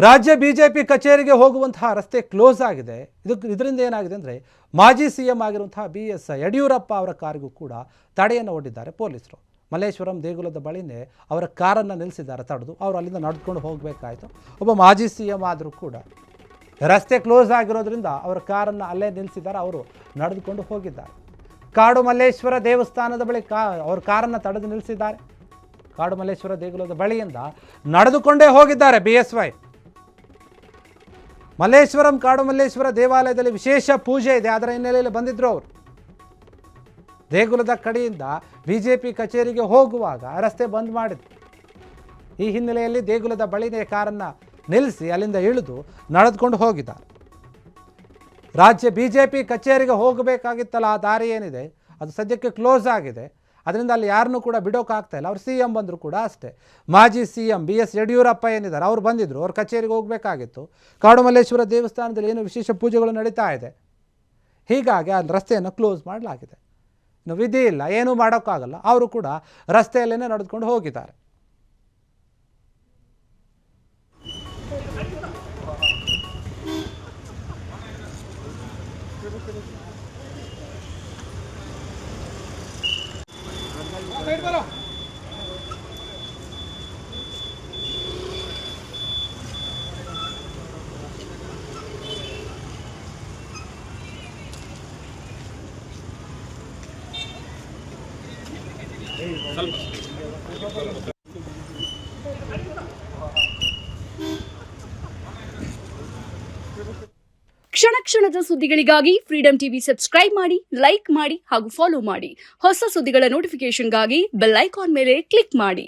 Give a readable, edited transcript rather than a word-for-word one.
ರಾಜ್ಯ ಬಿಜೆಪಿ ಕಚೇರಿಗೆ ಹೋಗುವಂತಹ ರಸ್ತೆ ಕ್ಲೋಸ್ ಆಗಿದೆ. ಇದರಿಂದ ಏನಾಗಿದೆ ಅಂದರೆ ಮಾಜಿ ಸಿಎಂ ಆಗಿರುವಂತಹ BS ಯಡಿಯೂರಪ್ಪ ಅವರ ಕಾರಿಗೂ ಕೂಡ ತಡೆಯನ್ನು ಒಡ್ಡಿದ್ದಾರೆ ಪೊಲೀಸರು. ಮಲ್ಲೇಶ್ವರಂ ದೇಗುಲದ ಬಳಿನೇ ಅವರ ಕಾರನ್ನು ನಿಲ್ಲಿಸಿದ್ದಾರೆ ತಡೆದು. ಅವರು ಅಲ್ಲಿಂದ ನಡೆದುಕೊಂಡು ಹೋಗಬೇಕಾಯಿತು. ಒಬ್ಬ ಮಾಜಿ ಸಿಎಂ ಆದರೂ ಕೂಡ ರಸ್ತೆ ಕ್ಲೋಸ್ ಆಗಿರೋದ್ರಿಂದ ಅವರ ಕಾರನ್ನು ಅಲ್ಲೇ ನಿಲ್ಲಿಸಿದ್ದಾರೆ. ಅವರು ನಡೆದುಕೊಂಡು ಹೋಗಿದ್ದಾರೆ. ಕಾಡು ಮಲ್ಲೇಶ್ವರ ದೇವಸ್ಥಾನದ ಬಳಿ ಅವ್ರ ಕಾರನ್ನು ತಡೆದು ನಿಲ್ಲಿಸಿದ್ದಾರೆ. ಕಾಡು ಮಲ್ಲೇಶ್ವರ ದೇಗುಲದ ಬಳಿಯಿಂದ ನಡೆದುಕೊಂಡೇ ಹೋಗಿದ್ದಾರೆ BSY. ಮಲ್ಲೇಶ್ವರಂ ಕಾಡು ಮಲ್ಲೇಶ್ವರ ದೇವಾಲಯದಲ್ಲಿ ವಿಶೇಷ ಪೂಜೆ ಇದೆ. ಅದರ ಹಿನ್ನೆಲೆಯಲ್ಲಿ ಬಂದಿದ್ದರು ಅವರು. ದೇಗುಲದ ಕಡೆಯಿಂದ ಬಿಜೆಪಿ ಕಚೇರಿಗೆ ಹೋಗುವಾಗ ರಸ್ತೆ ಬಂದ್ ಮಾಡಿದ್ರು. ಈ ಹಿನ್ನೆಲೆಯಲ್ಲಿ ದೇಗುಲದ ಬಳಿನೇ ಕಾರನ್ನು ನಿಲ್ಲಿಸಿ ಅಲ್ಲಿಂದ ಇಳಿದು ನಡೆದುಕೊಂಡು ಹೋಗಿದ್ದಾರೆ. ರಾಜ್ಯ ಬಿಜೆಪಿ ಕಚೇರಿಗೆ ಹೋಗಬೇಕಾಗಿತ್ತಲ್ಲ, ಆ ದಾರಿ ಏನಿದೆ ಅದು ಸದ್ಯಕ್ಕೆ ಕ್ಲೋಸ್ ಆಗಿದೆ. ಅದರಿಂದ ಅಲ್ಲಿ ಯಾರನ್ನೂ ಕೂಡ ಬಿಡೋಕ್ಕಾಗ್ತಾ ಇಲ್ಲ. ಅವ್ರು CM ಬಂದರೂ ಕೂಡ ಅಷ್ಟೇ. ಮಾಜಿ CM BS ಯಡಿಯೂರಪ್ಪ ಏನಿದ್ದಾರೆ ಅವ್ರು ಬಂದಿದ್ದರು. ಅವ್ರ ಕಚೇರಿಗೆ ಹೋಗಬೇಕಾಗಿತ್ತು. ಕಾಡು ಮಲ್ಲೇಶ್ವರ ದೇವಸ್ಥಾನದಲ್ಲಿ ಏನು ವಿಶೇಷ ಪೂಜೆಗಳು ನಡೀತಾ ಇದೆ. ಹೀಗಾಗಿ ಆ ರಸ್ತೆಯನ್ನು ಕ್ಲೋಸ್ ಮಾಡಲಾಗಿದೆ. ಇನ್ನು ವಿಧಿ ಇಲ್ಲ, ಏನೂ ಮಾಡೋಕ್ಕಾಗಲ್ಲ. ಅವರು ಕೂಡ ರಸ್ತೆಯಲ್ಲೇ ನಡೆದುಕೊಂಡು ಹೋಗಿದ್ದಾರೆ. ಕ್ಷಣ ಕ್ಷಣದ ಸುದ್ದಿಗಳಿಗಾಗಿ ಫ್ರೀಡಂ ಟಿವಿ ಸಬ್ಸ್ಕ್ರೈಬ್ ಮಾಡಿ, ಲೈಕ್ ಮಾಡಿ ಹಾಗೂ ಫಾಲೋ ಮಾಡಿ. ಹೊಸ ಸುದ್ದಿಗಳ ನೋಟಿಫಿಕೇಶನ್ಗಾಗಿ ಬೆಲ್ ಐಕಾನ್ ಮೇಲೆ ಕ್ಲಿಕ್ ಮಾಡಿ.